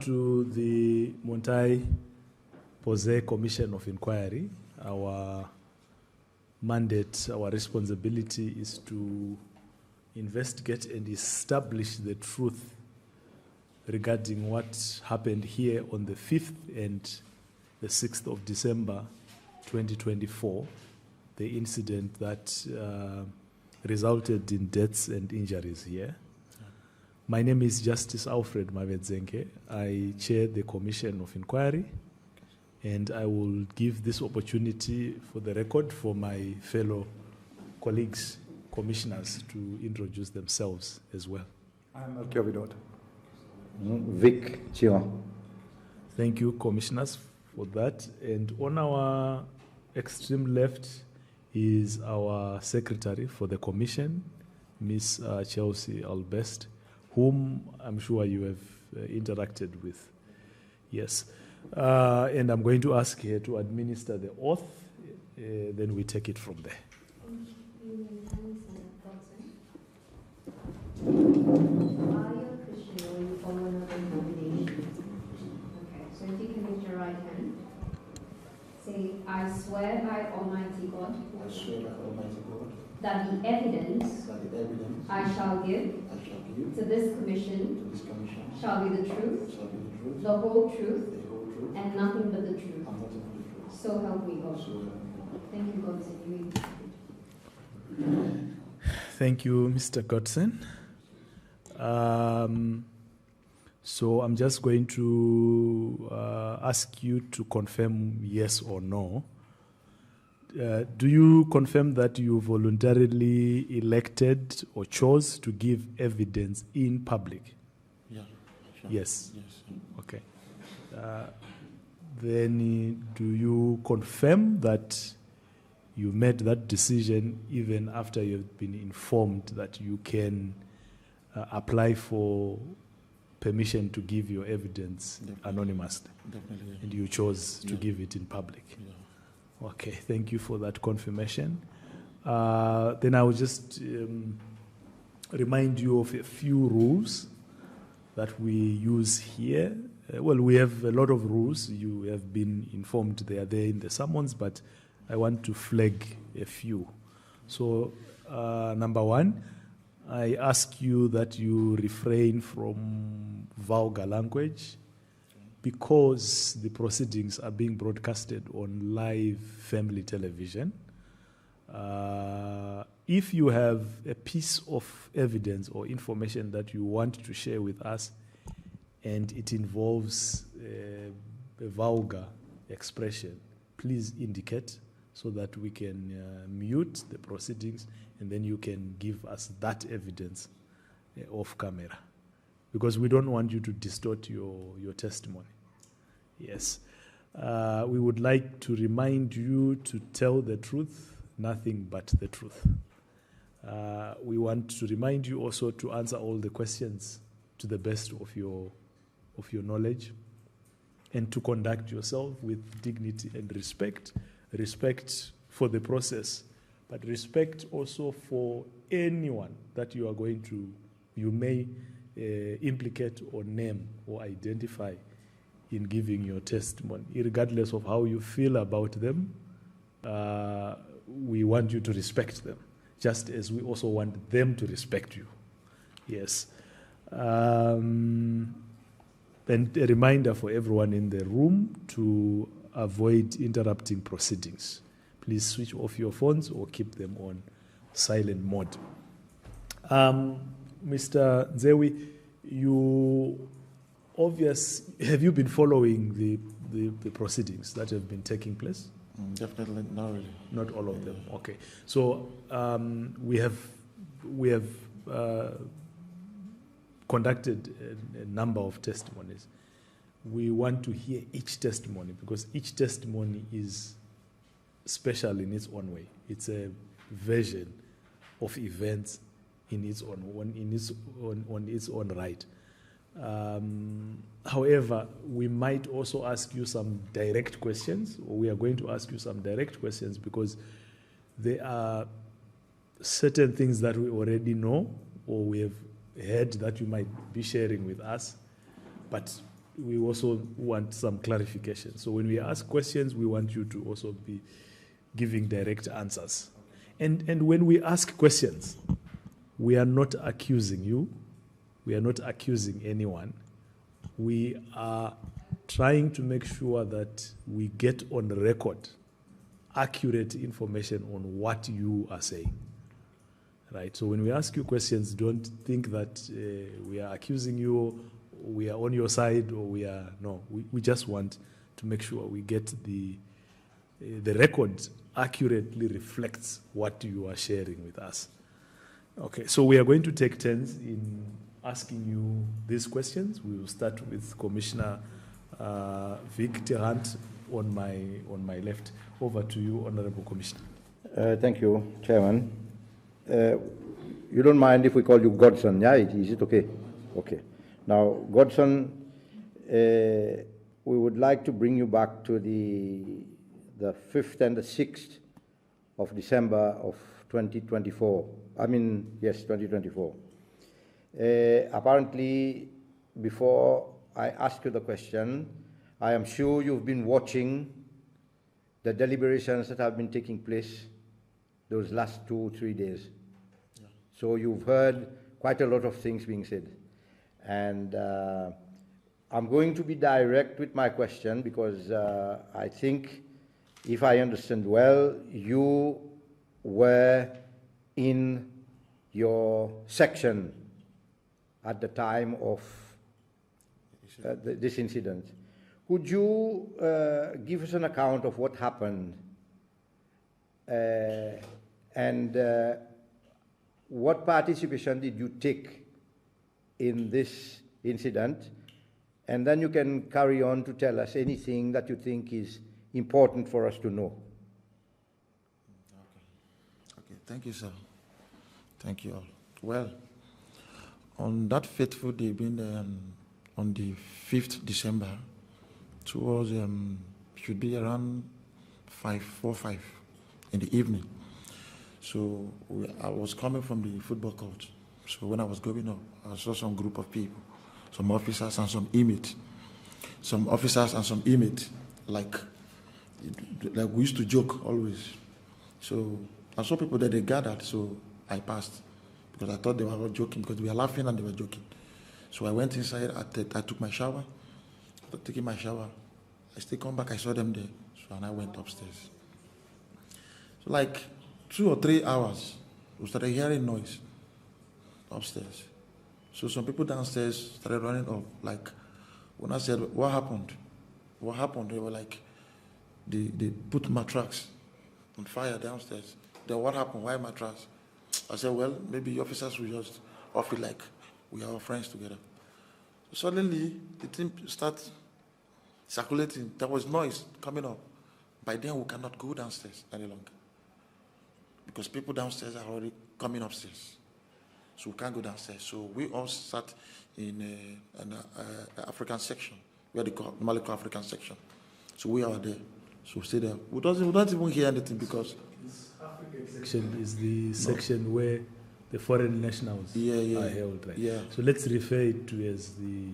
To the Montagne Posée Commission of Inquiry, our mandate, our responsibility is to investigate and establish the truth regarding what happened here on the 5th and the 6th of December 2024, the incident that resulted in deaths and injuries here. My name is Justice Alfred Mavedzenke. I chair the Commission of Inquiry, and I will give this opportunity for the record for my fellow colleagues, commissioners, to introduce themselves as well. I'm Alkiovidot. Vic Chiwa. Thank you, commissioners, for that. And on our extreme left is our secretary for the commission, Ms. Chelsea Albest, whom I'm sure you have interacted with. Yes. And I'm going to ask her to administer the oath, then we take it from there. Are you a Christian or you follow another denomination? Okay, so if you can lift your right hand, say, I swear by Almighty God. I swear by Almighty God That the evidence I shall give to this commission shall be the truth, the whole truth, and nothing but the truth. So help me God. Thank you, Godson. Thank you, Mr. Godson. So I'm just going to ask you to confirm yes or no. Do you confirm that you voluntarily elected or chose to give evidence in public? Yeah. Sure. Yes. Yes. Okay. Then do you confirm that you made that decision even after you've been informed that you can apply for permission to give your evidence anonymously? Definitely. And you chose to give it in public? Yeah. Okay, thank you for that confirmation. Then I will just remind you of a few rules that we use here. Well, we have a lot of rules. You have been informed they are there in the summons, but I want to flag a few. So, number one, I ask you that you refrain from vulgar language, because the proceedings are being broadcasted on live family television. If you have a piece of evidence or information that you want to share with us and it involves a vulgar expression, please indicate so that we can mute the proceedings and then you can give us that evidence off camera, because we don't want you to distort your testimony. Yes. We would like to remind you to tell the truth, nothing but the truth. We want to remind you also to answer all the questions to the best of your knowledge, and to conduct yourself with dignity and respect. Respect for the process, but respect also for anyone that you may implicate or name or identify in giving your testimony. Regardless of how you feel about them, we want you to respect them, just as we also want them to respect you. Yes. And a reminder for everyone in the room to avoid interrupting proceedings. Please switch off your phones or keep them on silent mode. Mr. Nzewi, have you been following the proceedings that have been taking place? Definitely not really. Not all of them. Okay. So we have conducted a number of testimonies. We want to hear each testimony because each testimony is special in its own way. It's a version of events in its own right. However, we might also ask you some direct questions, or we are going to ask you some direct questions because there are certain things that we already know or we have heard that you might be sharing with us, but we also want some clarification. So when we ask questions, we want you to also be giving direct answers. And when we ask questions, we are not accusing you. We are not accusing anyone. We are trying to make sure that we get on the record accurate information on what you are saying. Right? So when we ask you questions, don't think that we are accusing you, we are on your side, or we are, no. We just want to make sure we get the record accurately reflects what you are sharing with us. Okay, so we are going to take turns in asking you these questions. We will start with Commissioner Vic Terrant on my left. Over to you, Honorable Commissioner. Thank you, Chairman. You don't mind if we call you Godson, yeah? Is it okay? Okay. Now, Godson, we would like to bring you back to the 5th and the 6th of December of 2024. Yes, 2024. Apparently, before I ask you the question, I am sure you've been watching the deliberations that have been taking place those last 2-3 days. Yeah. So you've heard quite a lot of things being said. And I'm going to be direct with my question because I think, if I understand well, you were in your section at the time of this incident. Could you give us an account of what happened and what participation did you take in this incident? And then you can carry on to tell us anything that you think is important for us to know. Okay, thank you, sir. Thank you all. Well, on that fateful day, being on the 5th December, towards should be around 4-5 in the evening. So I was coming from the football court. So when I was going up, I saw some group of people, some officers and some inmates. Some officers and some inmates, like we used to joke always. So I saw people that they gathered, so I passed because I thought they were all joking because we were laughing and they were joking. So I went inside, I took my shower. After taking my shower, I still come back, I saw them there. So and I went upstairs. So like 2 or 3 hours, we started hearing noise upstairs. So some people downstairs started running up. Like when I said, what happened? What happened? They were like, they put my trucks on fire downstairs. Then what happened? Why my trucks? I said, well, maybe officers will just off it like we are all friends together. So suddenly, the thing starts circulating. There was noise coming up. By then, we cannot go downstairs any longer because people downstairs are already coming upstairs. So we can't go downstairs. So we all sat in an African section, where they call Malika African section. So we are there. So we stay there. We don't even hear anything because this African section is the section where the foreign nationals are held, right? Yeah. So let's refer it to as the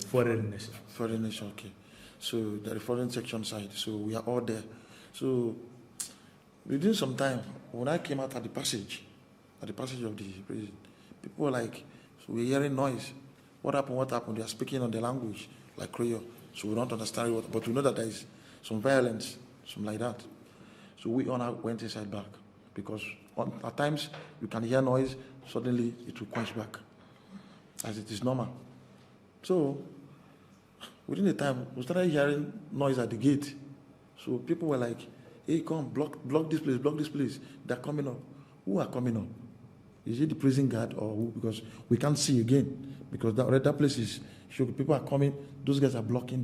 foreign nation. Foreign nation, okay. So the foreign section side. So we are all there. So within some time, when I came out at the passage of the prison, people were like, so we're hearing noise. What happened? What happened? They are speaking on the language, like Creole. So we don't understand it, but we know that there is some violence, something like that. So we all went inside back because at times you can hear noise, suddenly it will quench back, as it is normal. So within the time, we started hearing noise at the gate. So people were like, hey, come, block this place, they're coming up. Who are coming up? Is it the prison guard or who? Because we can't see again. Because that place is, people are coming, those guys are blocking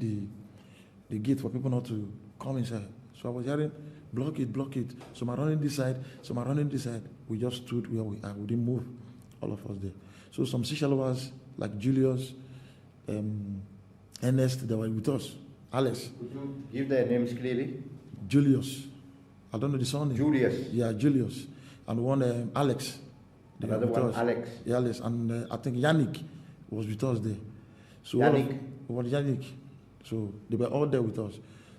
the gate for people not to come inside. So I was hearing, block it. Some are running this side, some are running this side. We just stood where we are. We didn't move, all of us there. So some Seychellers, like Julius, Ernest, they were with us. Alex. Could you give their names clearly? Julius. I don't know the surname. Julius. Yeah, Julius. And one, Alex. Another one, Alex. Yeah, Alex. And I think Yannick was with us there. So Yannick? Yannick. So they were all there with us,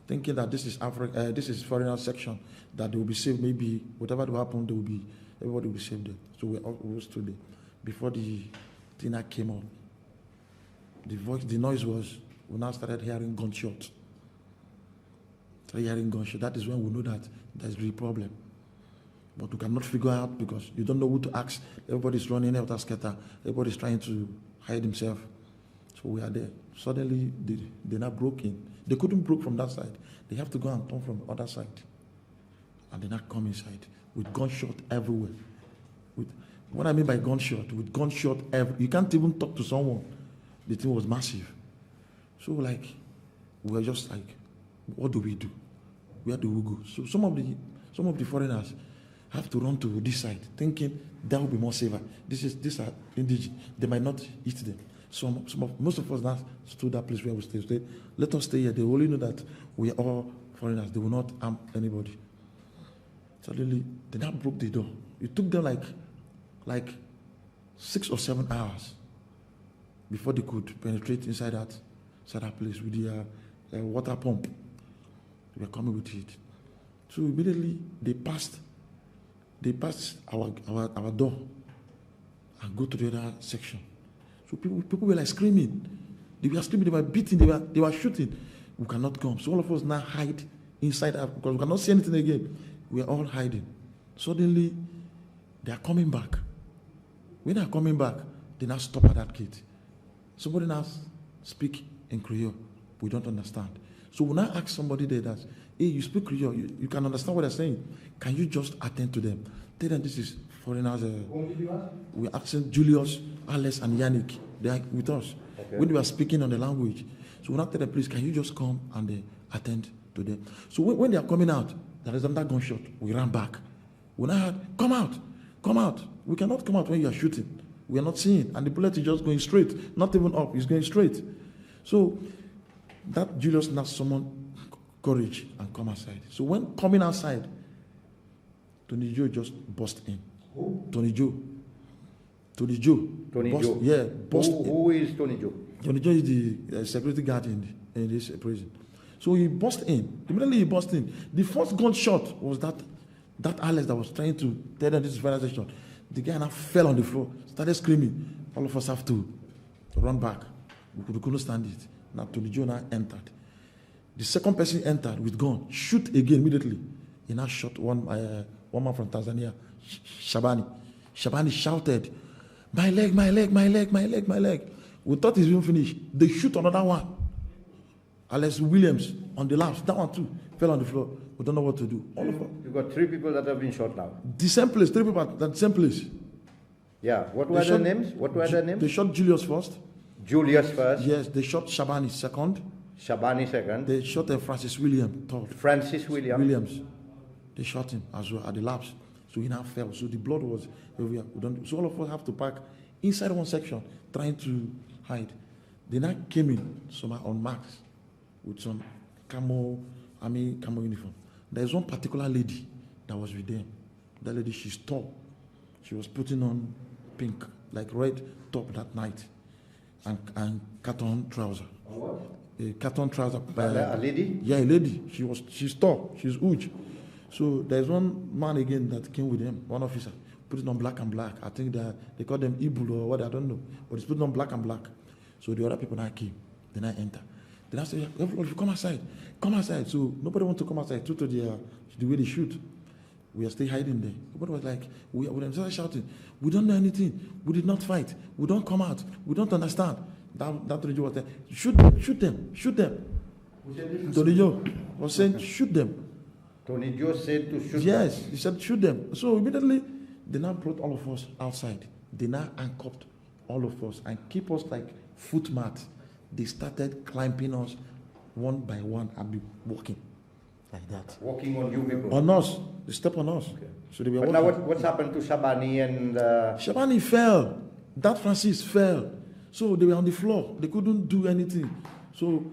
thinking that this is Africa, this is foreigner section, that they will be saved. Maybe whatever will happen, everybody will be saved there. So we all stood there. Before the dinner came up, the noise was, we now started hearing gunshots. That is when we know that there's a real problem. But we cannot figure out because you don't know who to ask. Everybody's running out of scatter. Everybody's trying to hide himself. So we are there. Suddenly, they now broke in. They couldn't break from that side. They have to go and turn from the other side. And they now come inside with gunshot everywhere. What I mean by gunshot, with gunshot everywhere. You can't even talk to someone. The thing was massive. So we were just like, what do we do? Where do we go? So some of the foreigners have to run to this side, thinking that will be more safer. These are indigenous. They might not eat them. Most of us now stood that place where we stay. Let us stay here. They only know that we are all foreigners. They will not harm anybody. Suddenly, they now broke the door. It took them like 6 or 7 hours before they could penetrate inside that place with the water pump. They were coming with it. So immediately they passed our door and go to the other section. So people were like screaming. They were screaming, they were beating, they were shooting. We cannot come. So all of us now hide inside because we cannot see anything again. We are all hiding. Suddenly, they are coming back. When they are coming back, they now stop at that gate. Somebody now speak in Creole. We don't understand. So we now ask somebody there that, hey, you speak Creole, you can understand what they're saying. Can you just attend to them? Tell them this is foreigners. We're asking Julius, Alex, and Yannick. They are with us. Okay. When we are speaking on the language. So we now tell them, please, can you just come and attend to them? So when they are coming out, there is another gunshot. We ran back. We now heard, come out. We cannot come out when you are shooting. We are not seeing. And the bullet is just going straight. Not even up, it's going straight. So that Julius now summoned courage and come outside. So when coming outside, Tony Joe just burst in. Who? Tony Joe. Yeah. Burst who is Tony Joe? Tony Joe is the security guard in this prison. So he burst in. Immediately he burst in. The first gunshot was that Alex that was trying to tell them this is final section. The guy now fell on the floor, started screaming. All of us have to run back. We couldn't stand it. Now Tony Joe now entered. The second person entered with gun, shoot again immediately. He now shot one man from Tanzania, Shabani. Shabani shouted, my leg. We thought he's been finished. They shoot another one. Alex Williams on the left, that one too, fell on the floor. We don't know what to do. All of us. You've got 3 people that have been shot now. The same place, 3 people at the same place. Yeah, what were their names? They shot Julius first. Julius first? Yes, they shot Shabani second. Shabani second. They shot Francis Williams third. Francis Williams. They shot him as well at the labs. So he now fell. So the blood was everywhere. So all of us have to park inside one section, trying to hide. They now came in, some are unmarked, with some camo uniform. There's one particular lady that was with them. That lady, she's tall. She was putting on pink, like red top that night, and carton trouser. What? A carton trouser. A lady? Yeah, a lady. She's tall. She's huge. So there's one man again that came with him, one officer, put it on black and black. I think they call them Ibul or what, I don't know. But he's putting on black and black. So the other people now came. Then I enter. Then I say, everybody, come outside. Come outside. So nobody want to come outside due to the way they shoot. We are still hiding there. Everybody was like, we started shouting, we don't know anything. We did not fight. We don't come out. We don't understand. That Tony Joe was there. Shoot them. Tony Joe was saying, shoot them. Tony Joe said to shoot Yes, them. he said, shoot them. So immediately, they now brought all of us outside. They now handcuffed all of us and keep us like footmat. They started climbing us one by one and be walking like that. Walking on you people? On us. They step on us. Okay. So they were but walking. Now what's happened to Shabani and... Shabani fell. That Francis fell. So they were on the floor. They couldn't do anything. So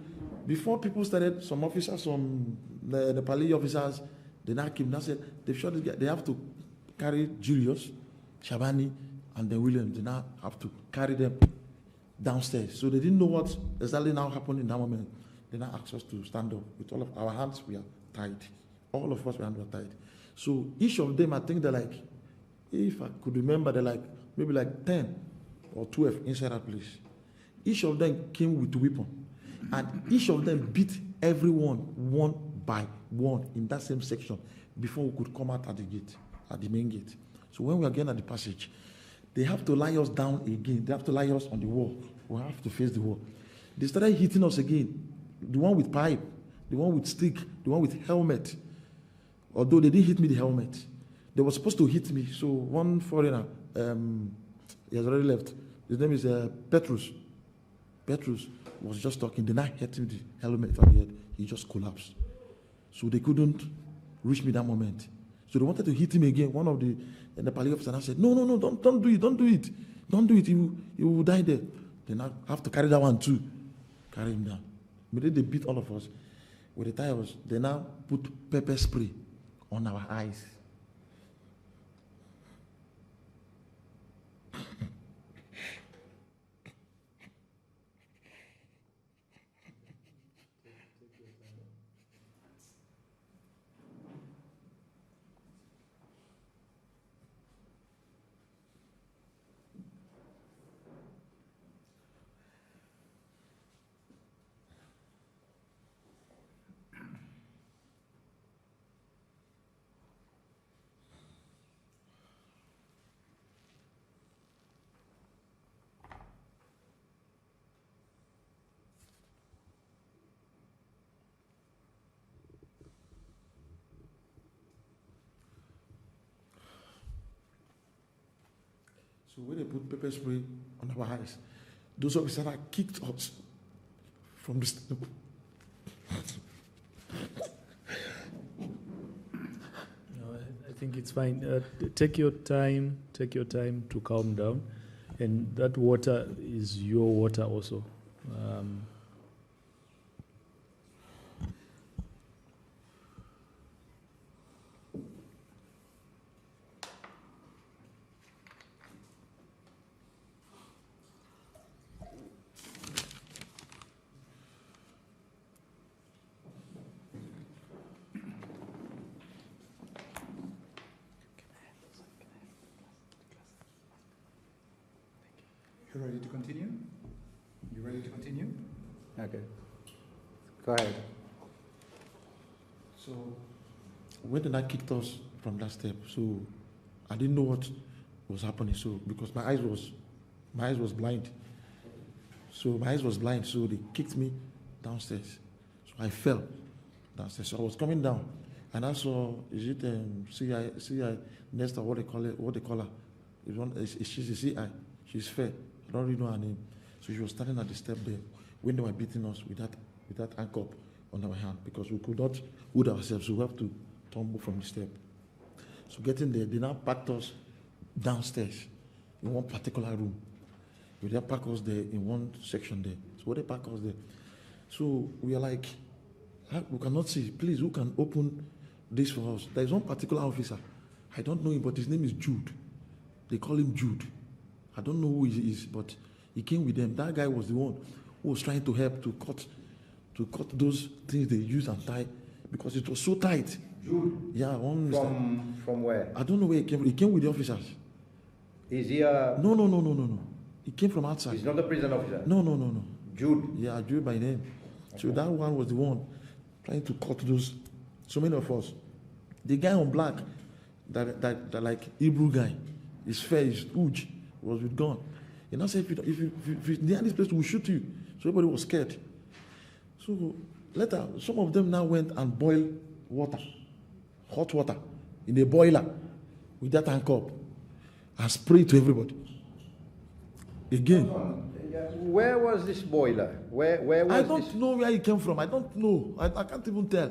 before people started, some officers, the police officers, they now came and said, they've shot this guy. They have to carry Julius, Shabani, and then Williams. They now have to carry them downstairs. So they didn't know what exactly now happened in that moment. They now asked us to stand up. With all of our hands, we are tied. All of us, were tied. So each of them, I think they're like, if I could remember, they're like, maybe like 10 or 12 inside that place. Each of them came with a weapon. And each of them beat everyone one by one in that same section before we could come out at the gate, at the main gate. So when we are getting at the passage, they have to lie us down again. They have to lie us on the wall. We have to face the wall. They started hitting us again. The one with pipe, the one with stick, the one with helmet. Although they didn't hit me the helmet. They were supposed to hit me. So one foreigner, he has already left. His name is Petrus. Petrus was just talking. They now hit him the helmet on the head. He just collapsed. So they couldn't reach me that moment. So they wanted to hit him again. One of the police officers said, no, don't do it, don't do it. Don't do it, you will die there. They now have to carry that one too. Carry him down. Immediately they beat all of us. With the tires, they now put pepper spray on our eyes. So when they put pepper spray on our eyes, those officers that kicked us from the step. No, I think it's fine. Take your time to calm down. And that water is your water also. You ready to continue? You ready to continue? Okay. Go ahead. So when they kicked us from that step, so I didn't know what was happening. So because my eyes was blind. So my eyes was blind. So they kicked me downstairs. So I fell downstairs. So I was coming down, and I saw, is it CI Nesta, what they call her? She's a CI. She's fair. I don't really know her name. So she was standing at the step there when they were beating us with that handcuff on our hand, because we could not hold ourselves, so we have to tumble from the step. So getting there, they now packed us downstairs in one particular room. They packed us there in one section there. So when they packed us there, so we are like, we cannot see. Please, who can open this for us? There is one particular officer. I don't know him, but his name is Jude. They call him Jude. I don't know who he is, but he came with them. That guy was the one who was trying to help to cut those things they use and tie, because it was so tight. Jude? Yeah, from where? I don't know where he came from. He came with the officers. Is he a... No. He came from outside. He's not a prison officer? No. Jude? Yeah, Jude by name. Okay. So that one was the one trying to cut those, so many of us. The guy on black, that like Hebrew guy, his face, huge, was with gun. He now said, if you near this place, we'll shoot you. So everybody was scared. So later, some of them now went and boiled water, hot water, in a boiler with that handcuff and sprayed to everybody. Again. Where was this boiler? Where was I don't know where he came from. I don't know. I can't even tell.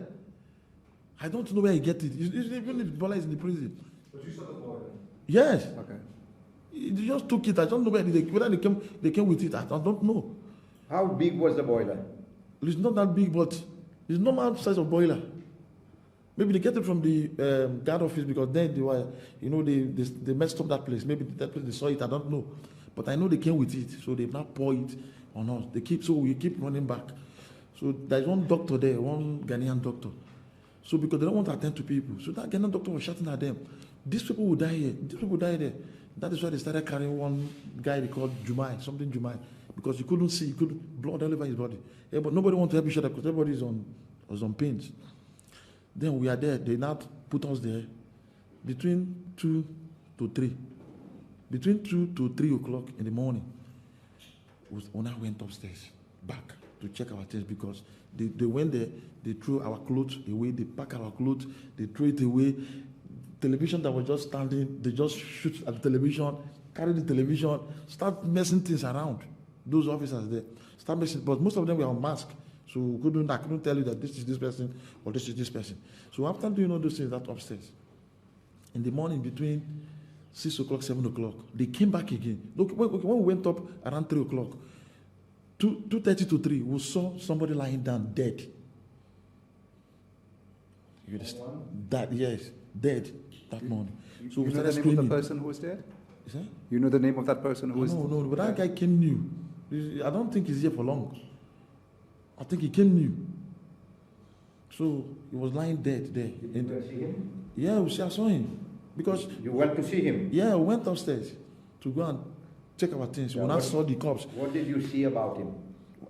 I don't know where he get it. Even if the boiler is in the prison. But you saw the boiler? Yes. Okay. They just took it. I don't know whether they came with it. I don't know. How big was the boiler? It's not that big, but it's normal size of boiler. Maybe they get it from the guard office, because then they were, they messed up that place. Maybe that place they saw it. I don't know. But I know they came with it, so they've now poured it on us. So we keep running back. So there's one doctor there, one Ghanaian doctor. So because they don't want to attend to people, so that Ghanaian doctor was shouting at them, these people will die here, these people will die there. That is why they started carrying one guy they called Jumai, because you couldn't see, blood all over his body. Yeah, but nobody wanted to help each other because everybody was on pains. Then we are there. They now put us there between 2 to 3. Between 2 to 3 o'clock in the morning, Ona went upstairs back to check our things because they went there, they threw our clothes away, they pack our clothes, they throw it away. Television that was just standing, they just shoot at the television, carry the television, start messing things around. Those officers there start messing, but most of them were on mask, so I couldn't tell you that this is this person or this is this person. So after doing all those things, that upstairs, in the morning between 6 o'clock, 7 o'clock, they came back again. Look, when we went up around 3 o'clock, 2:30 to 3, we saw somebody lying down dead. You understand? That, yes, dead that morning. So you we know the started name screaming. of the person who was dead? Is that? You know the name of that person who was dead? No, but that guy came new. I don't think he's here for long. I think he came new. So he was lying dead there. Did you see him? Yeah, I saw him. Because You went to see him? yeah, we went upstairs to go and check our things. Yeah, When I what- saw the cops, What did you see about him?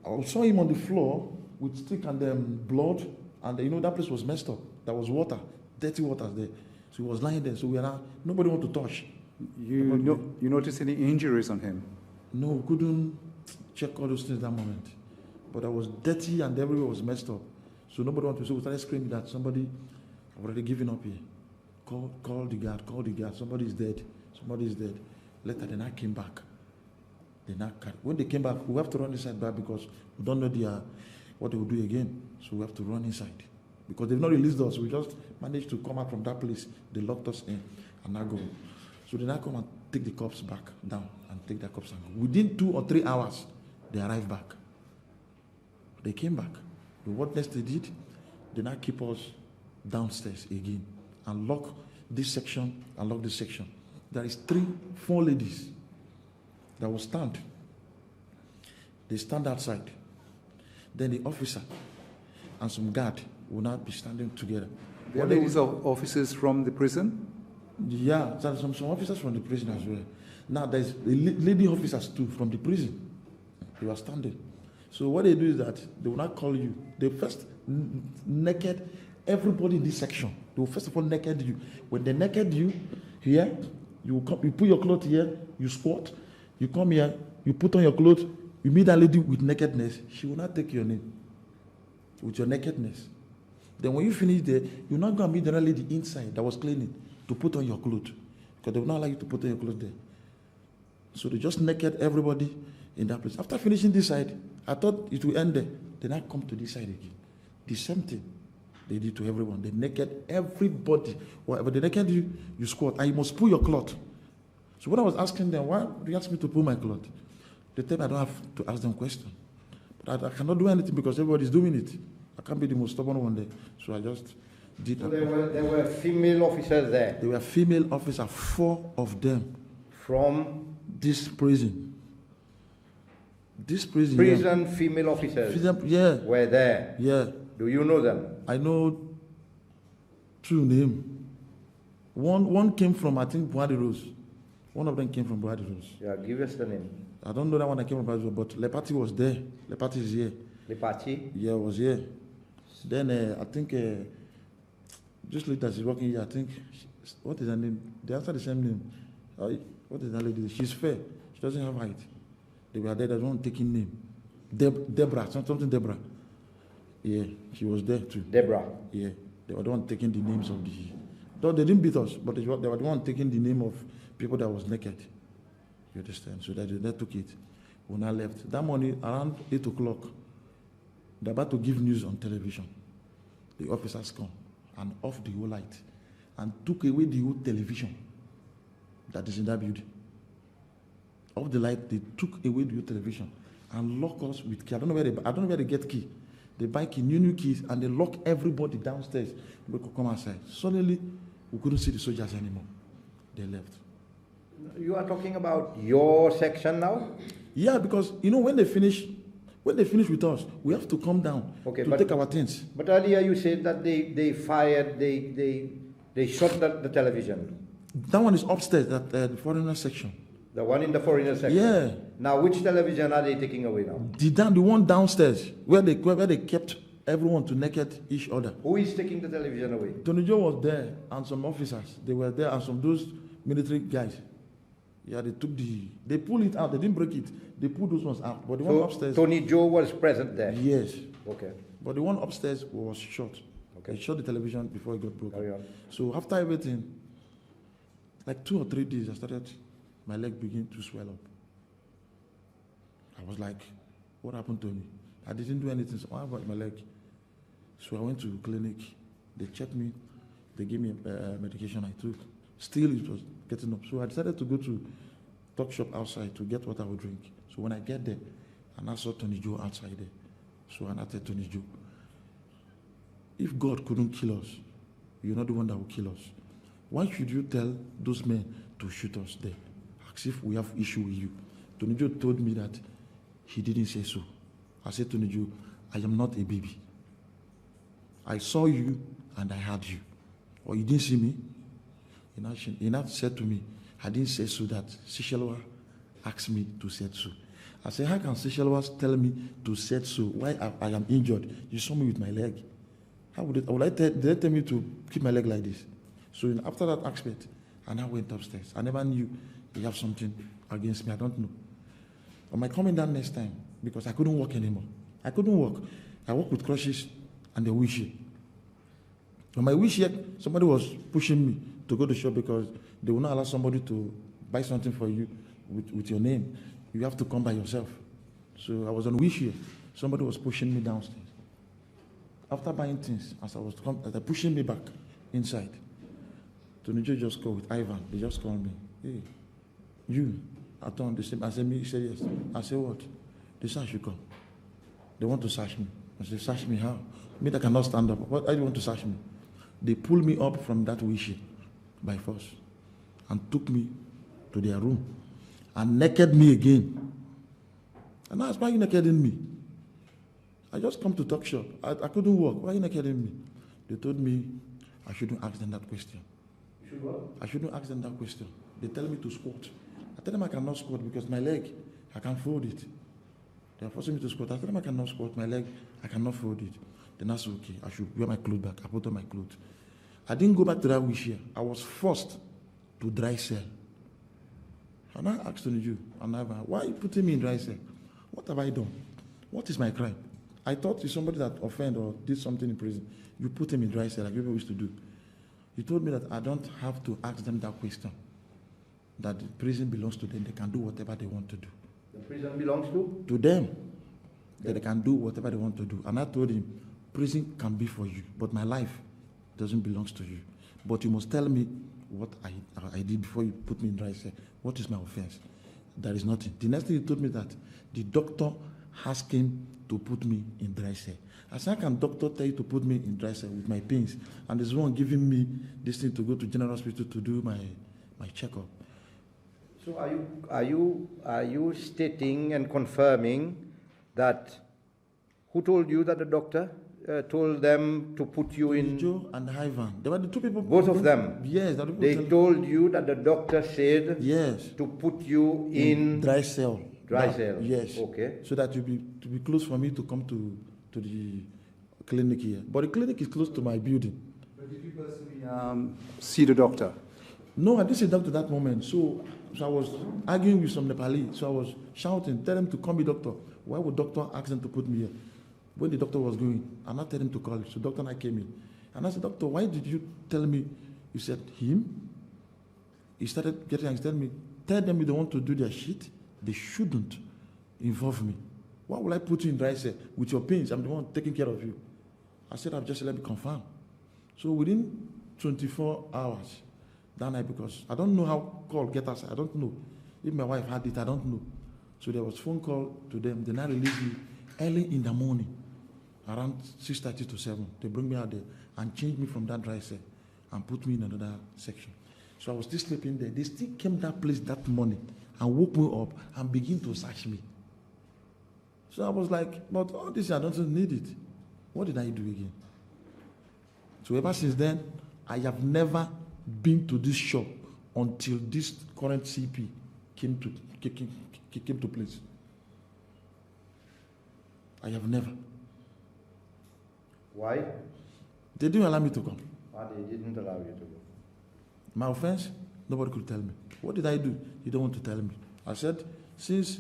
I saw him on the floor with stick and blood, and that place was messed up. There was water, dirty water there. So he was lying there. So nobody want to touch. You noticed any injuries on him? No, we couldn't check all those things that moment. But I was dirty and everywhere was messed up. So nobody wanted to. So we started screaming that somebody already given up here. Call the guard, somebody is dead. Later, then I came back. When they came back, we have to run inside back because we don't know what they will do again. So we have to run inside. Because they've not released us. We just managed to come out from that place. They locked us in and now go. So they now come and take the cops back down and take the cops and go. Within 2 or 3 hours, they arrived back. They came back. What next they did, they now keep us downstairs again and lock this section and lock this section. There is 4 ladies that will stand. They stand outside. Then the officer and some guard will now be standing together. There are ladies of officers from the prison? Yeah, there are some officers from the prison as well. Now there's lady officers too from the prison. They were standing. So what they do is that they will not call you. They first naked everybody in this section. They will first of all naked you. When they naked you here, you put your clothes here, you squat, you come here, you put on your clothes, you meet that lady with nakedness, she will not take your name with your nakedness. Then when you finish there, you're not going to meet the other lady inside that was cleaning to put on your clothes because they will not allow you to put on your clothes there. So they just naked everybody in that place. After finishing this side, I thought it would end there. Then I come to this side again. The same thing they did to everyone. They naked everybody. Whatever they naked you, you squat. And you must pull your cloth. So when I was asking them, why do you ask me to pull my cloth? They tell me I don't have to ask them questions. But I cannot do anything because everybody's doing it. I can't be the most stubborn one there. So I just did So that. there were female officers there? There were female officers, 4 of them. From This prison. prison, female officers Yeah. were there. Yeah. Do you know them? I know 2 names. One came from, I think, Buhari Rose. One of them came from Buhari Rose. Yeah, give us the name. I don't know that one that came from Buhari Rose, but Lepati was there. Lepati is here. Lipachi? Yeah, was here. Then I think just later she's working here. I think, what is her name? They answer the same name. What is that lady? She's fair. She doesn't have height. They were there. There's one taking name. Deborah, something Deborah. Yeah, she was there too. Deborah. Yeah, they were the one taking the names of the. Though they didn't beat us, but they were the one taking the name of people that was naked. You understand? So they took it. When I left that morning around 8 o'clock, they're about to give news on television. The officers come and off the whole light and took away the whole television that is in that building. Off the light, they took away the whole television and lock us with key. I don't know where they get key. They buy key, new keys, and they lock everybody downstairs. We could come outside. Suddenly, we couldn't see the soldiers anymore. They left. You are talking about your section now? Yeah, because you know when they finish with us, we have to come down to take our things. But earlier you said that they fired, they shot the television. That one is upstairs at the foreigner section. The one in the foreigner section? Yeah. Now which television are they taking away now? The one downstairs where they kept everyone to naked each other. Who is taking the television away? Tony Joe was there and some officers. They were there and some those military guys. Yeah, they pulled it out. They didn't break it. They pulled those ones out. But the one upstairs. Tony Joe was present there? Yes. Okay. But the one upstairs was shot. Okay. They shot the television before it got broken. Carry on. So after everything, like 2 or 3 days, my leg began to swell up. I was like, what happened to me? I didn't do anything. So what about my leg? So I went to clinic. They checked me. They gave me medication I took. Still, it was getting up. So I decided to go to talk shop outside to get what I would drink. So when I get there, and I saw Tony Joe outside there. So I said, Tony Joe, if God couldn't kill us, you're not the one that will kill us. Why should you tell those men to shoot us there? As if we have issue with you. Tony Joe told me that he didn't say so. I said, Tony Joe, I am not a baby. I saw you and I heard you. Or you didn't see me? He now said to me, I didn't say so that Sishelwa asked me to say so. I said, how can Sishelwa tell me to say so? Why I am injured? You saw me with my leg. How would they tell me to keep my leg like this? So after that aspect, I now went upstairs. I never knew they have something against me. I don't know. On my coming down next time, because I couldn't walk anymore. I couldn't walk. I walked with crutches and a wheelchair. On my wheelchair, somebody was pushing me to go to shop because they will not allow somebody to buy something for you with your name. You have to come by yourself. So I was on a wheelchair. Somebody was pushing me downstairs. After buying things, as they're pushing me back inside, Tony Joe just called with Ivan. They just called me. Hey, you. I told them, I said, me? He said, yes. I said, what? They said I should come. They want to search me. I said, search me how? Me that cannot stand up. Why do you want to search me? They pulled me up from that wheelchair by force and took me to their room and naked me again. And I asked, why are you nakeding me? I just come to talk shop. I couldn't walk. Why are you nakeding me? They told me I shouldn't ask them that question. You should what? I shouldn't ask them that question. They tell me to squat. I tell them I cannot squat because my leg, I can't fold it. They are forcing me to squat. I tell them I cannot squat. My leg, I cannot fold it. Then I said, okay, I should wear my clothes back. I put on my clothes. I didn't go back to that wheelchair. I was forced to dry cell. And I asked Tony Joe, why are you putting me in dry cell? What have I done? What is my crime? I thought it's somebody that offended or did something in prison. You put him in dry cell like people used to do. He told me that I don't have to ask them that question. That the prison belongs to them. They can do whatever they want to do. The prison belongs to? To them. That they can do whatever they want to do. And I told him, prison can be for you, but my life doesn't belong to you. But you must tell me what I did before you put me in dry cell. What is my offense? There is nothing. The next thing he told me that the doctor asked him to put me in dry cell. I said, how can doctor tell you to put me in dry cell with my pains? And there's one giving me this thing to go to general hospital to do my checkup. So are you stating and confirming that who told you that the doctor told them to put you in? Joe and Ivan. They were the two people. Both of them? Yes. They told you that the doctor said yes to put you in dry cell. Dry cell? Yes. Okay. So that to be close for me to come to the clinic here. But the clinic is close to my building. But did you personally see the doctor? No, I didn't see the doctor that moment. So I was arguing with some Nepali. So I was shouting, tell them to call me doctor. Why would doctor ask them to put me here? When the doctor was going, and I told him to call it. So doctor and I came in. And I said, doctor, why did you tell me? You said, him? He started getting angry. He told me, tell them if they want to do their shit, they shouldn't involve me. Why would I put you in dry cell with your pains? I'm the one taking care of you. I said, I've just let me confirm. So within 24 hours, that night, because I don't know how call get us. I don't know. If my wife had it, I don't know. So there was phone call to them. They now released me early in the morning, around 6:30 to 7. They bring me out there and change me from that dry cell and put me in another section. So I was still sleeping there. They still came that place that morning and woke me up and began to search me. So I was like, but all this, I don't need it. What did I do again? So ever since then, I have never been to this shop until this current CP came to place. I have never. Why? They didn't allow me to come. Why they didn't allow you to go? My offense, nobody could tell me. What did I do? You don't want to tell me. I said, since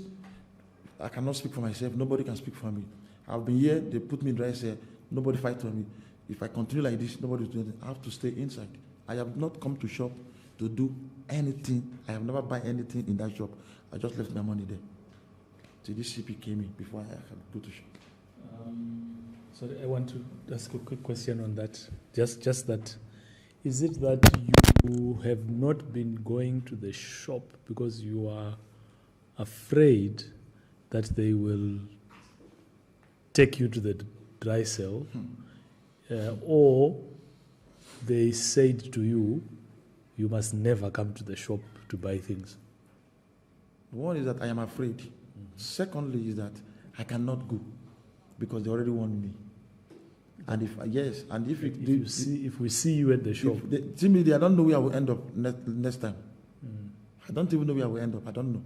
I cannot speak for myself, nobody can speak for me. I've been here, they put me in dry cell, nobody fight for me. If I continue like this, nobody will do anything. I have to stay inside. I have not come to shop to do anything. I have never buy anything in that shop. I just left my money there. So this CP came in before I could go to shop. Sorry, I want to ask a quick question on that. Just that, is it that you have not been going to the shop because you are afraid that they will take you to the dry cell, or they said to you, you must never come to the shop to buy things? One is that I am afraid. Secondly is that I cannot go because they already warned me. And if if we see you at the shop, they see me there, I don't know where I will end up next time. I don't even know where I will end up. I don't know.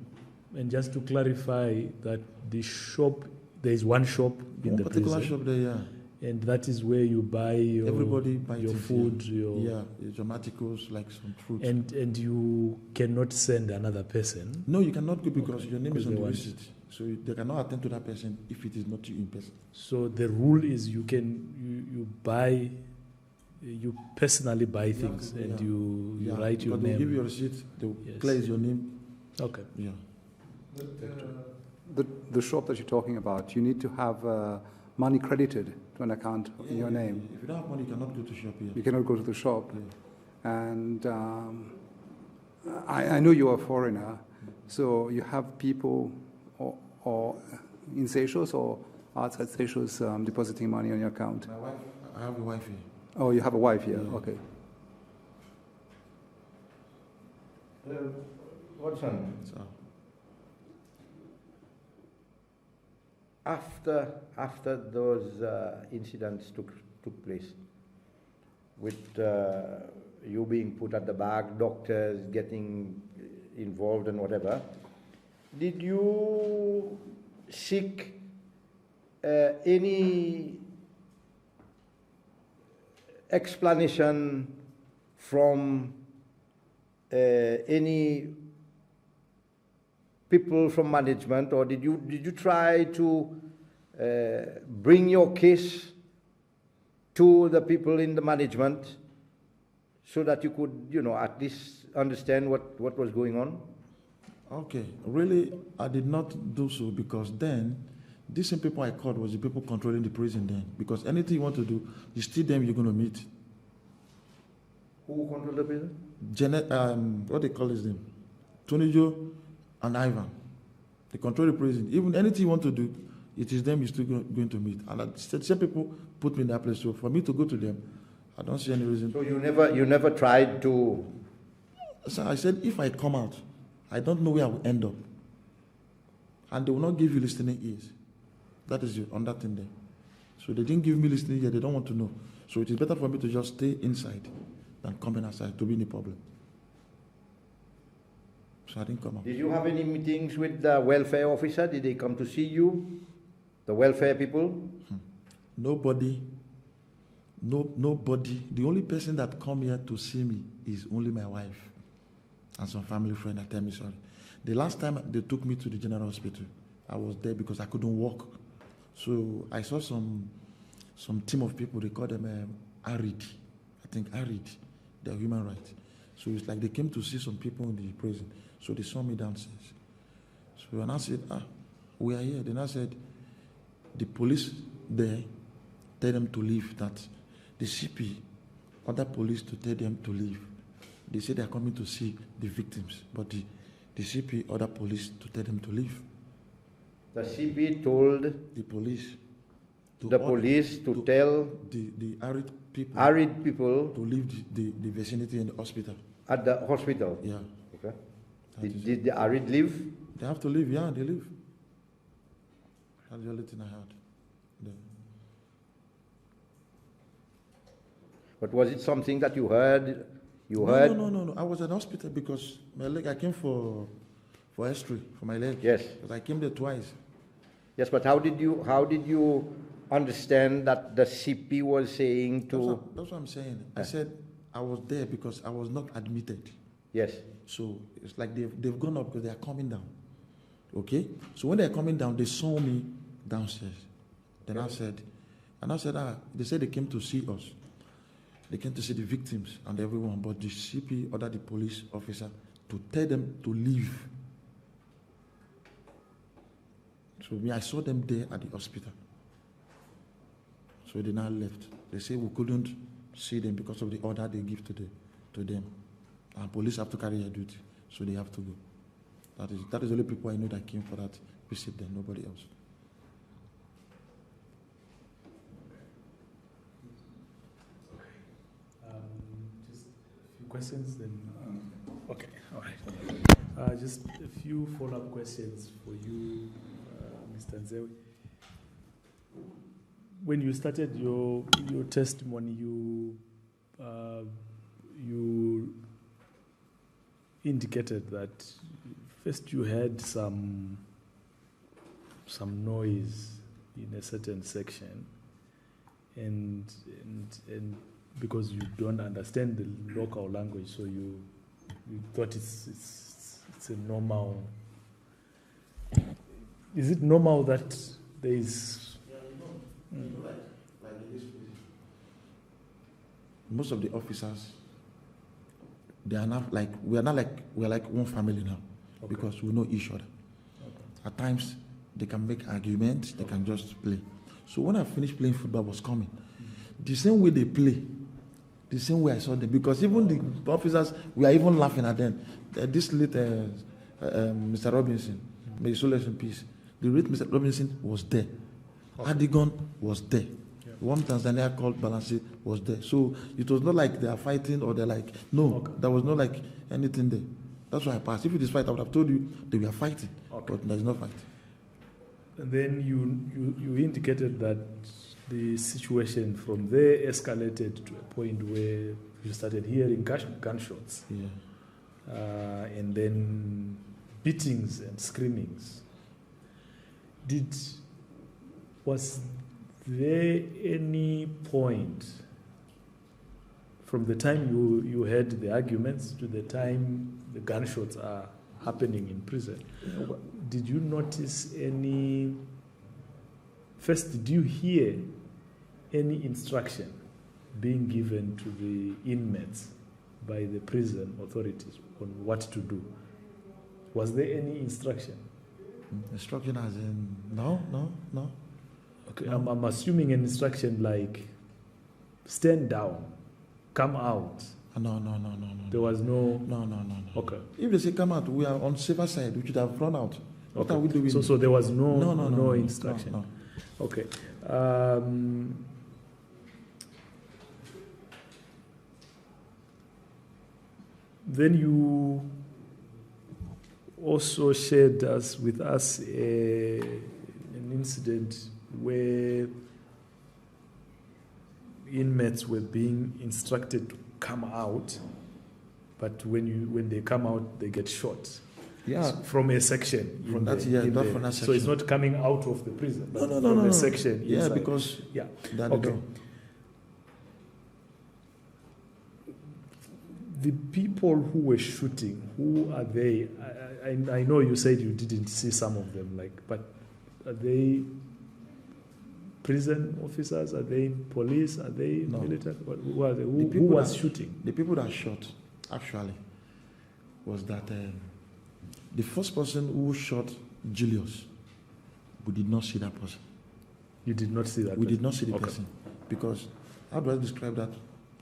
And just to clarify that the shop, there is one shop in the particular prison, shop there, yeah. and that is where you buy your food, your articles like some fruit. And you cannot send another person. No, you cannot go because your name is on the want receipt. So they cannot attend to that person if it is not you in person. So the rule is you personally buy things, and you write your name. They give you a receipt, they will place your name. Okay. Yeah. The shop that you're talking about, you need to have money credited to an account in your name. If you don't have money, you cannot go to shop here. You cannot go to the shop. And I know you're a foreigner, so you have people or in Seychelles or outside Seychelles depositing money on your account. My wife, I have a wife here. Oh, you have a wife here, Yeah. okay. Watson, So, after those incidents took place, with you being put at the back, doctors getting involved and whatever, did you seek any explanation from any people from management, or did you try to bring your case to the people in the management so that you could, at least understand what was going on? okay, really, I did not do so because then, these same people I called was the people controlling the prison then. Because anything you want to do, it's still them you're going to meet. Who controlled the prison? What they call his name? Tonijo and Ivan. They control the prison. Even anything you want to do, it is them you're still going to meet. And the same people put me in that place. So for me to go to them, I don't see any reason. So you never tried to... So I said, if I come out, I don't know where I will end up. And they will not give you listening ears. That is on that thing there. So they didn't give me listening ears. They don't want to know. So it is better for me to just stay inside than coming outside to be in a problem. So I didn't come out. Did you have any meetings with the welfare officer? Did they come to see you? The welfare people? Nobody. The only person that come here to see me is only my wife and some family friend that tell me sorry. The last time they took me to the general hospital, I was there because I couldn't walk. So I saw some team of people, they call them ARID. I think ARID, they're human rights. So it's like they came to see some people in the prison. So they saw me downstairs. So when I said, we are here, then I said, the police there tell them to leave, that the CP, other police to tell them to leave. They say they are coming to see the victims, but the CP, other police to tell them to leave. The CP told The police to tell the ARID people ARID people to leave the vicinity in the hospital. At the hospital? Yeah. Okay. Did the Arid leave? They have to leave, yeah, they leave. That's the only thing I heard. But was it something that you heard? No. I was at the hospital because my leg, I came for X-ray for my leg. Yes. But I came there twice. Yes, but how did you understand that the CP was saying to... That's what I'm saying. I said I was there because I was not admitted. Yes. So it's like they've gone up because they are coming down. Okay? So when they're coming down, they saw me downstairs. Then I said, they said they came to see us. They came to see the victims and everyone, but the CP ordered the police officer to tell them to leave. So I saw them there at the hospital. So they now left. They say we couldn't see them because of the order they give to them. And police have to carry their duty, so they have to go. That is the only people I know that came for that visit there, nobody else. Just a few questions then. Okay, all right. Just a few follow-up questions for you, Mr. Nzewe. When you started your testimony, you indicated that first you heard some noise in a certain section, and because you don't understand the local language, so you thought it's a normal. Is it normal that there is? Like in this place, most of the officers, they are not like we're like one family now, because we know each other. Okay. At times they can make arguments, they can just play. So when I finished playing football, I was coming. The same way they play, the same way I saw them, because even the officers, we are even laughing at them. This late Mr. Robinson, may his soul rest in peace. The late Mr. Robinson was there. Adigon was there. Yeah. One Tanzania called Balansi was there. So it was not like they are fighting or they're like, no, there was not like anything there. That's why I passed. If it is fight, I would have told you they were fighting, but there's no fight. And then you indicated that the situation from there escalated to a point where you started hearing gunshots. Yeah. And then beatings and screamings. Was there any point from the time you heard the arguments to the time the gunshots are happening in prison? Did you notice any? First, did you hear any instruction being given to the inmates by the prison authorities on what to do? Was there any instruction? Instruction as in no. Okay, I'm assuming an instruction like stand down, come out. No. There was no. No. Okay. If they say come out, we are on safer side. We should have run out. What are we doing? So there was no instruction. No. Okay. Then you also shared with us an incident where inmates were being instructed to come out, but when they come out, they get shot. Yeah, from a section. From that section. So it's not coming out of the prison, but no, from a section. Yeah, inside. because Okay. The people who were shooting, who are they? I know you said you didn't see some of them, but are they prison officers? Are they police? Are they military? Who are they? Who was shooting? The people that shot, actually, was that the first person who shot Julius, we did not see that person. You did not see that We person? did not see the person. Because, how do I describe that?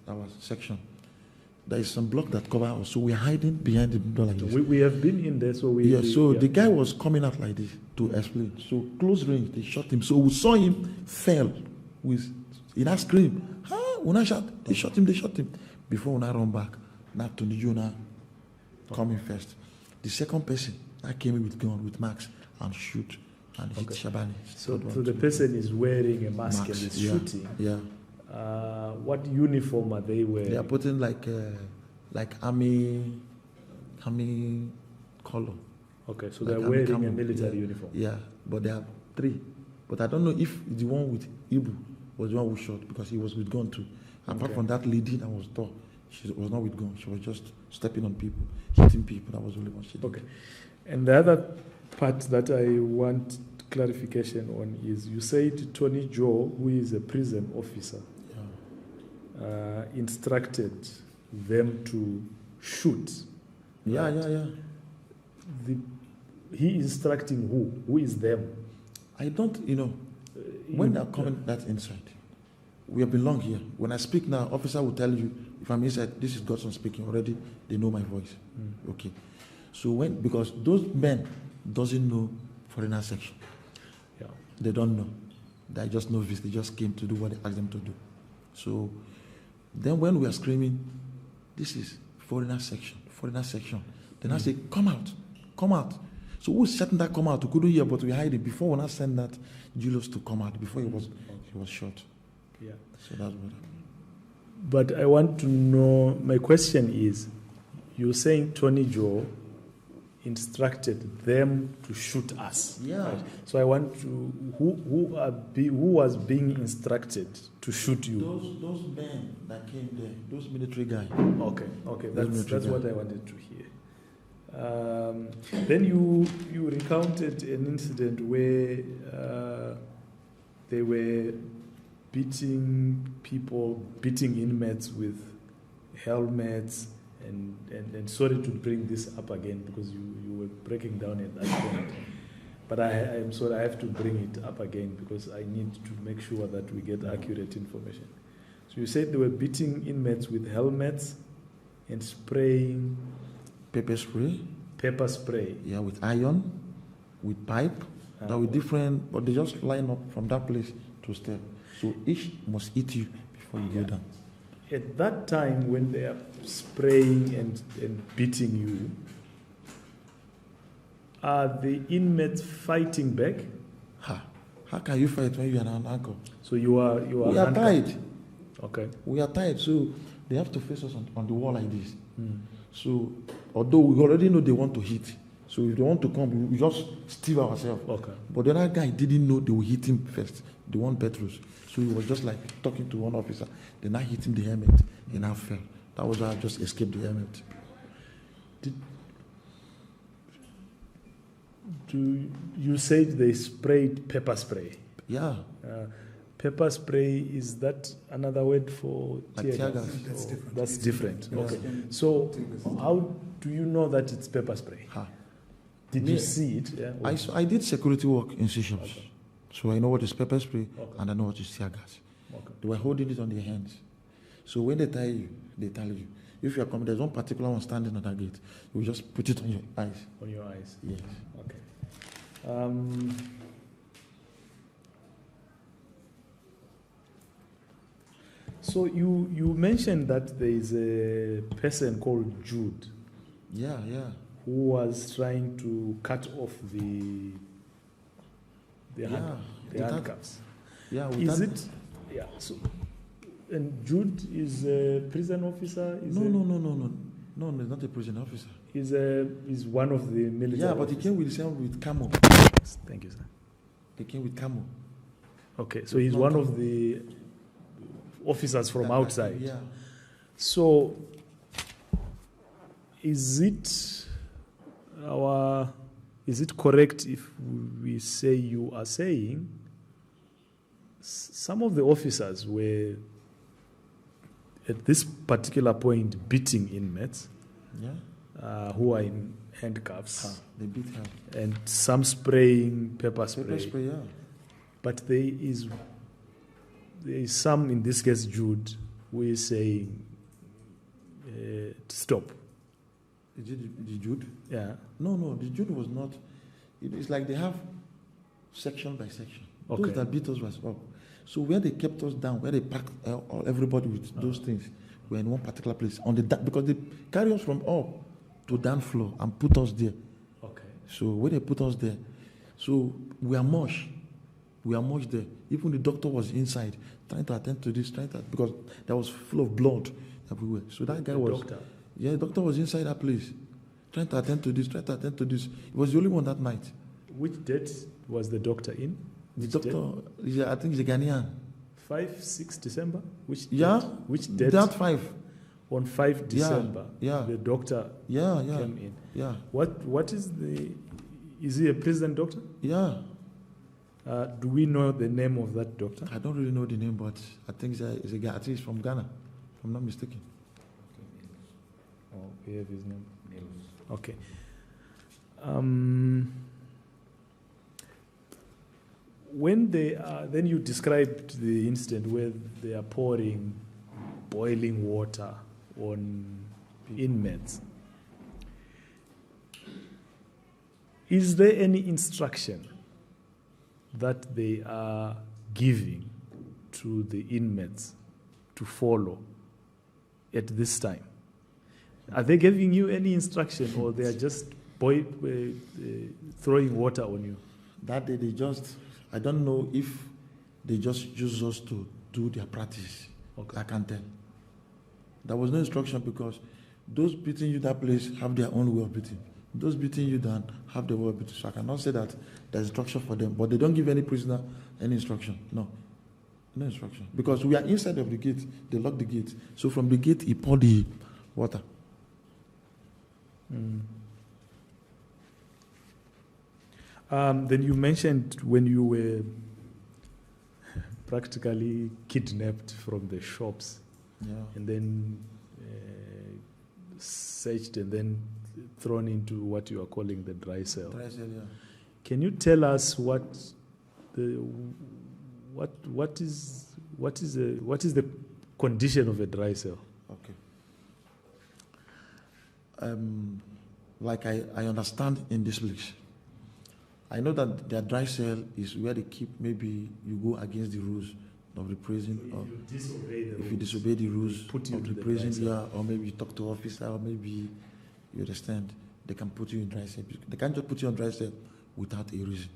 Our section. There is some block that cover us, so we're hiding behind the door like this. We have been in there, so the guy was coming out like this to explain. So close range, they shot him. So we saw him fell he now screamed, when I shot, they shot him. Before when I run back, Now Tony Jonah coming first. The second person that came in with gun, with mask, and shoot, and hit Shabani. So the person is wearing a mask and is shooting. Yeah. What uniform are they wearing? They are putting like army color. Okay, so like they're wearing camo. a military uniform. Yeah, but there are 3. But I don't know if the one with Ibu was the one who shot, because he was with gun too. Apart from that lady that was tall, she was not with gun. She was just stepping on people, hitting people. That was the only one she did. Okay. And the other part that I want clarification on is, you said Tony Joe, who is a prison officer, instructed them to shoot. Yeah. He instructing who? Who is them? I don't, when they're coming that inside, we have been long here. When I speak now, officer will tell you, if I'm inside, this is Godson speaking already, they know my voice. Okay. So because those men doesn't know foreigner section. Yeah. They don't know. They just know this. They just came to do what they asked them to do. So then when we are screaming, this is foreigner section. Then I say, come out. So who's setting that come out? We couldn't hear, but we hide it. Before when I sent that Julius to come out, before he was shot. Yeah. So that's what happened. But I want to know, my question is, you're saying Tony Joe instructed them to shoot us. Yeah. Right? So I want to, who was being instructed to shoot you? Those men that came there, those military guys. Okay, that's what I wanted to hear. Then you recounted an incident where they were beating inmates with helmets, and sorry to bring this up again because you were breaking down at that point. But I am sorry, I have to bring it up again because I need to make sure that we get accurate information. So you said they were beating inmates with helmets and spraying Pepper spray. Yeah, with iron, with pipe. That were different, but they just line up from that place to step. So each must eat you before you go down. At that time, when they are spraying and beating you, are the inmates fighting back? How can you fight when you are an uncle? So you are We are tied. Okay. We are tied, so they have to face us on the wall like this. So, although we already know they want to hit, so if they want to come, we just steal ourselves. Okay. But the other guy didn't know they will hit him first. They want Petrus. So he was just like talking to one officer. Then I hit him the helmet, and I fell. That was why I just escaped the helmet. You said they sprayed pepper spray. Yeah. Pepper spray, is that another word for Like tear gas? That's different. That's different. Yeah. Okay. So how do you know that it's pepper spray? Did you see it? Yeah. I did security work in Seychelles. So I know what is pepper spray and I know what is tear gas. They were holding it on their hands. So when they tie you, they tell you. If you are coming, there's one particular one standing on that gate. You just put it on your eyes. On your eyes? Yes. Okay. So you mentioned that there is a person called Jude. Yeah. Who was trying to cut off the handcuffs. Yeah. Is it? Yeah. So, and Jude is a prison officer. No, he's not a prison officer. He's one of the military. Yeah, but officers. he came with camo. Thank you, sir. He came with camo. Okay, so he's one of the officers from outside. Yeah. So, is it correct if we say you are saying some of the officers were at this particular point beating inmates who are in handcuffs? They beat her. And some spraying pepper spray. Pepper spray, yeah. But there is some, in this case Jude, who is saying to stop. Is it the Jude? Yeah. No, the Jude was not. It's like they have section by section. Okay. Those that beat us was up. So where they kept us down, where they packed everybody with those things, were in one particular place on the because they carry us from up to down floor and put us there. Okay. So where they put us there, so we are much there. Even the doctor was inside trying to attend to this, because there was full of blood everywhere. So that guy was doctor. Yeah, the doctor was inside that place trying to attend to this. He was the only one that night. Which date was the doctor in? The doctor, I think he's a Ghanaian. 6 December? Which date? Yeah. Which date? That 5. On 5 December. Yeah. The doctor came in. Yeah. What is he a prison doctor? Yeah. Do we know the name of that doctor? I don't really know the name, but I think he's a guy. I think he's from Ghana, if I'm not mistaken. Oh, we have his name. Okay. When then you described the incident where they are pouring boiling water on inmates. Is there any instruction that they are giving to the inmates to follow at this time? Are they giving you any instruction, or they are just throwing water on you? That day I don't know if they just use us to do their practice. Okay. I can't tell. There was no instruction, because those beating you that place have their own way of beating. Those beating you down have their way of beating. So I cannot say that there's instruction for them. But they don't give any prisoner any instruction. No instruction. Because we are inside of the gate. They lock the gate. So from the gate, he poured the water. Then you mentioned when you were practically kidnapped from the shops, and then searched and then thrown into what you are calling the dry cell. Dry cell, yeah. Can you tell us what is the condition of a dry cell? Okay. Like I understand in this place, I know that their dry cell is where they keep, maybe you go against the rules of the prison, So or if you disobey the rules put you of to the the prison, dry cell. or maybe you talk to officer, or maybe you understand, they can put you in dry cell. They can't just put you on dry cell without a reason.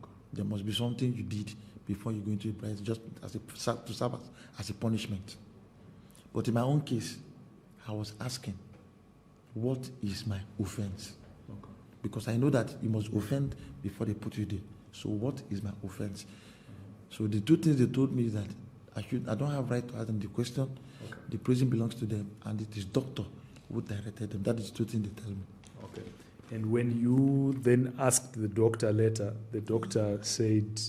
Okay. There must be something you did before you go into the dry cell, just to serve as a punishment. But in my own case, I was asking, what is my offense? Okay. Because I know that you must offend before they put you there. So what is my offense? So the two things they told me is that I don't have right to ask them the question. Okay. The prison belongs to them, and it is doctor who directed them. That is the two things they tell me. Okay. And when you then asked the doctor later, the doctor said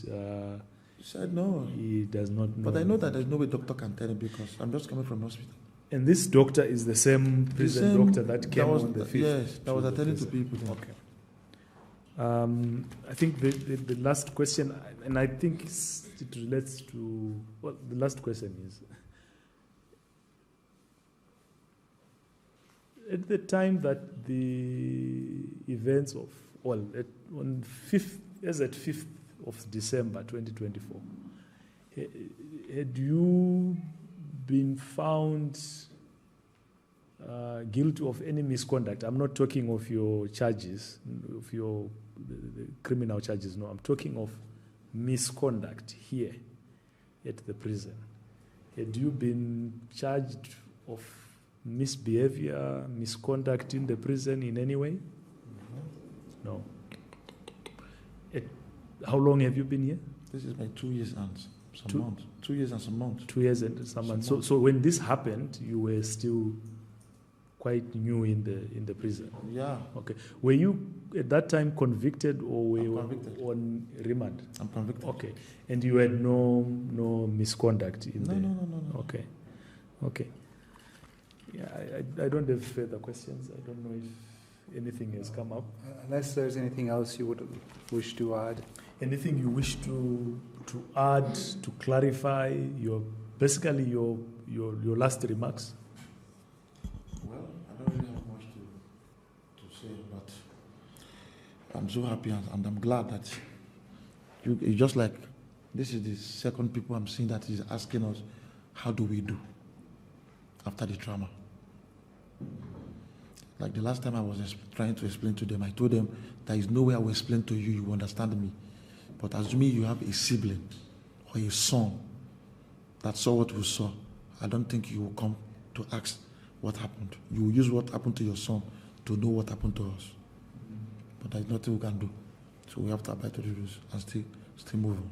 he said no. He does not know. But I know that there's no way doctor can tell him, because I'm just coming from hospital. And this doctor is the same prison doctor that came on the 5th? Yes, that was attending to people. Then. Okay. I think the last question, and I think it relates to, well, the last question is, at the time that the events of, on 5th, as at 5th of December 2024, had you been found guilty of any misconduct? I'm not talking of your charges, of your the criminal charges. No, I'm talking of misconduct here at the prison. Had you been charged of misbehavior, misconduct in the prison in any way? No. How long have you been here? This is my 2 years and some months. 2 years and some months. 2 years and some months. So when this happened, you were still quite new in the prison. Yeah. Okay. Were you at that time convicted, or were you on remand? I'm convicted. Okay. And you had no misconduct in there? No. Okay. Okay. Yeah, I don't have further questions. I don't know if anything has come up. Unless there's anything else you would wish to add. Anything you wish to add, to clarify, your last remarks? Well, I don't really have much to say, but I'm so happy, and I'm glad that you just like This is the second people I'm seeing that is asking us, how do we do after the trauma? Like the last time I was trying to explain to them, I told them, there is no way I will explain to you, you understand me. But assuming you have a sibling or a son that saw what we saw, I don't think you will come to ask what happened. You will use what happened to your son to know what happened to us. But there's nothing we can do. So we have to abide to the rules and still move on.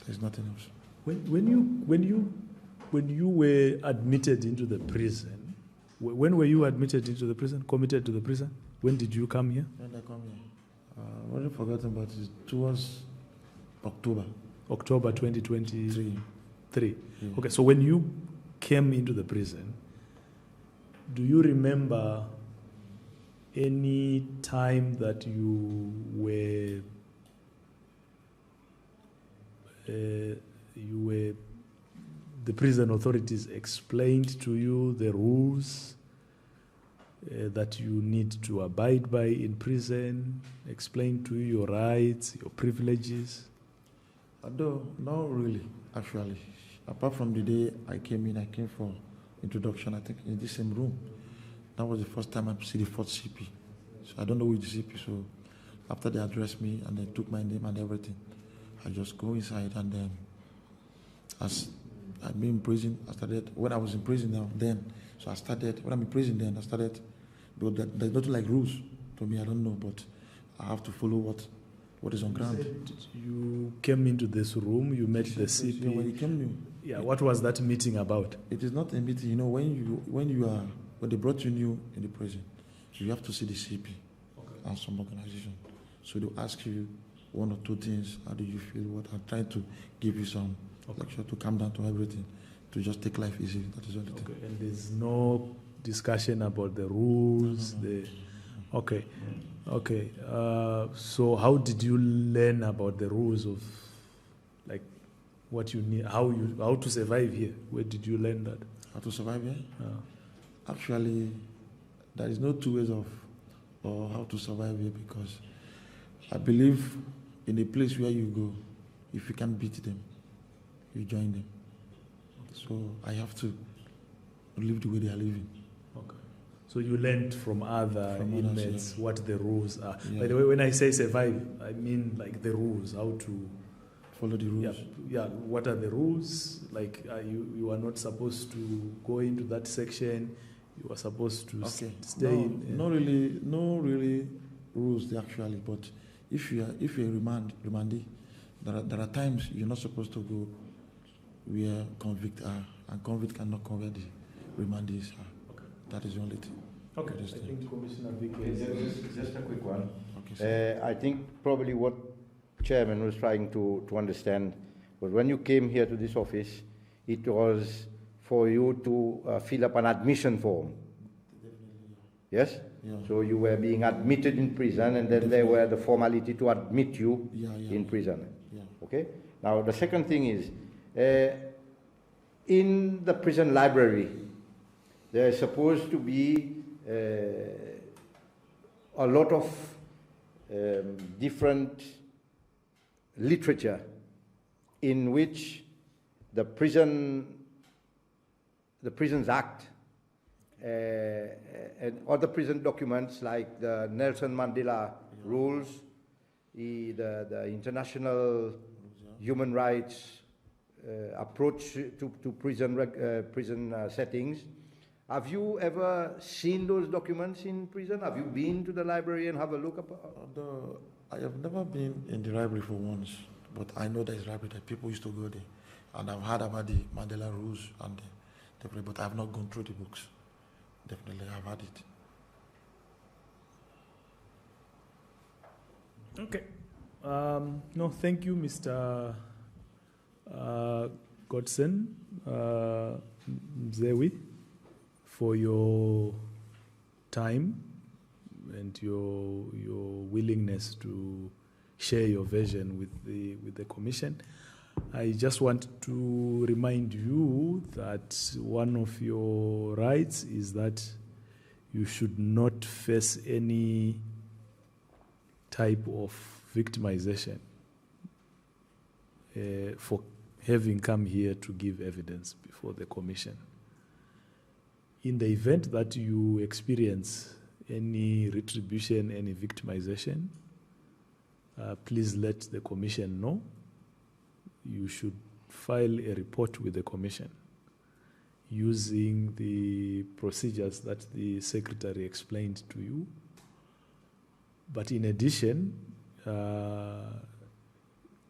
There's nothing else. When you were admitted into the prison, when were you admitted into the prison, committed to the prison? When did you come here? When I come here? I've already forgotten, but it was October. October 2023. Yeah. Okay, so when you came into the prison, do you remember any time that you were the prison authorities explained to you the rules that you need to abide by in prison, explained to you your rights, your privileges? No, not really, actually. Apart from the day I came in, I came for introduction, I think, in the same room. That was the first time I see the fourth CP. So I don't know which CP, so after they addressed me and they took my name and everything, I just go inside and then, as I've been in prison, I started, when I was in prison now, then, so I started, when I'm in prison then, I started, but there's nothing like rules to me, I don't know, but I have to follow what is on ground. You came into this room, you met the CP. Yeah, when you came in, yeah, what was that meeting about? it is not a meeting, you know, when they brought you new in the prison, you have to see the CP and some organization. So they'll ask you one or two things, how do you feel, what I'm trying to give you some lecture to calm down to everything, to just take life easy, that is all it is. And there's no discussion about the rules? Okay. So how did you learn about the rules of, like, what you need, how to survive here? Where did you learn that? How to survive here? Actually, there is no two ways of how to survive here, because I believe in a place where you go, if you can't beat them, you join them. So I have to live the way they are living. Okay. So you learned from other inmates what the rules are. Yeah. By the way, when I say survive, I mean like the rules, how to follow the rules. Yeah. What are the rules? Like you are not supposed to go into that section. You are supposed to stay in. No really rules there actually. But if you're remandee, there are times you're not supposed to go where convict are, and convict cannot cover the remandees are. Okay. That is the only thing. Okay. I think Commissioner Vicky. Just a quick one. Okay, I think probably what Chairman was trying to understand was when you came here to this office, it was for you to fill up an admission form. Yes? Yeah. So you were being admitted in prison, and then there were the formality to admit you in prison. Yeah. Okay? Now, the second thing is, in the prison library, there is supposed to be a lot of different literature in which the Prisons Act and other prison documents like the Nelson Mandela rules, the international human rights approach to prison settings. Have you ever seen those documents in prison? Have you been to the library and have a look? I have never been in the library for once, but I know there is library that people used to go there, and I've heard about the Mandela rules and but I have not gone through the books. Definitely, I've had it. Okay. No, thank you, Mr. Godson Mzewi, for your time and your willingness to share your vision with the Commission. I just want to remind you that one of your rights is that you should not face any type of victimization for having come here to give evidence before the commission. In the event that you experience any retribution, any victimization, please let the commission know. You should file a report with the commission using the procedures that the secretary explained to you. But in addition,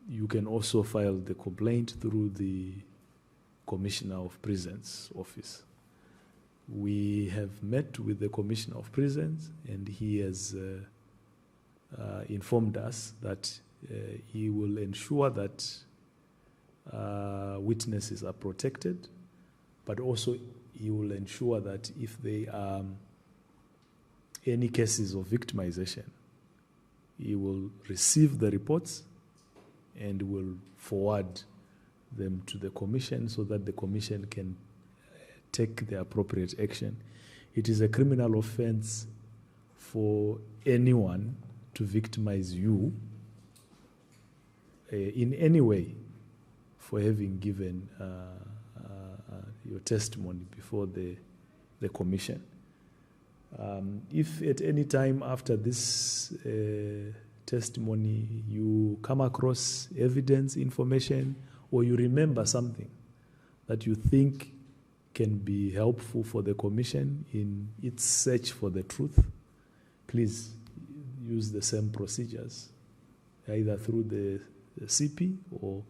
you can also file the complaint through the Commissioner of Prisons office. We have met with the Commissioner of Prisons, and he has informed us that he will ensure that witnesses are protected, but also he will ensure that if there are any cases of victimization, he will receive the reports and will forward them to the commission so that the commission can take the appropriate action. It is a criminal offense for anyone to victimize you in any way for having given your testimony before the commission. If at any time after this testimony you come across evidence, information, or you remember something that you think can be helpful for the commission in its search for the truth, please use the same procedures, either through the CP or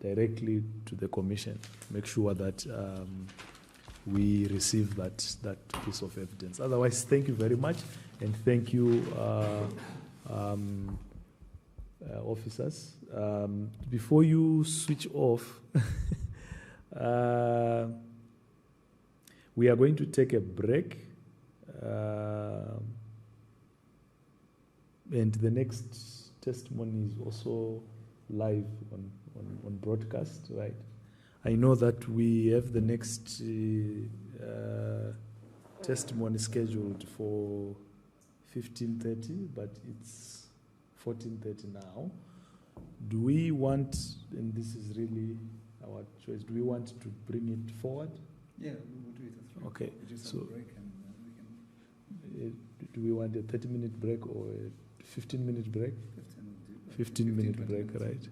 directly to the commission to make sure that we receive that piece of evidence. Otherwise, thank you very much, and thank you, officers. Before you switch off, we are going to take a break, and the next testimony is also live on broadcast, right? I know that we have the next testimony scheduled for 15:30, but it's 14:30 now. Do we want, and this is really our choice, do we want to bring it forward? Yeah, we'll do it at 3. Okay, We just so have a break and we can... do we want a 30-minute break or a 15-minute break? 15-minute break, right?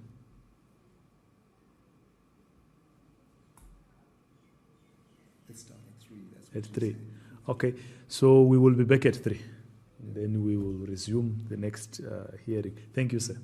Let's start at 3. That's At what 3. you say. Okay, so we will be back at 3. Then we will resume the next hearing. Thank you, sir.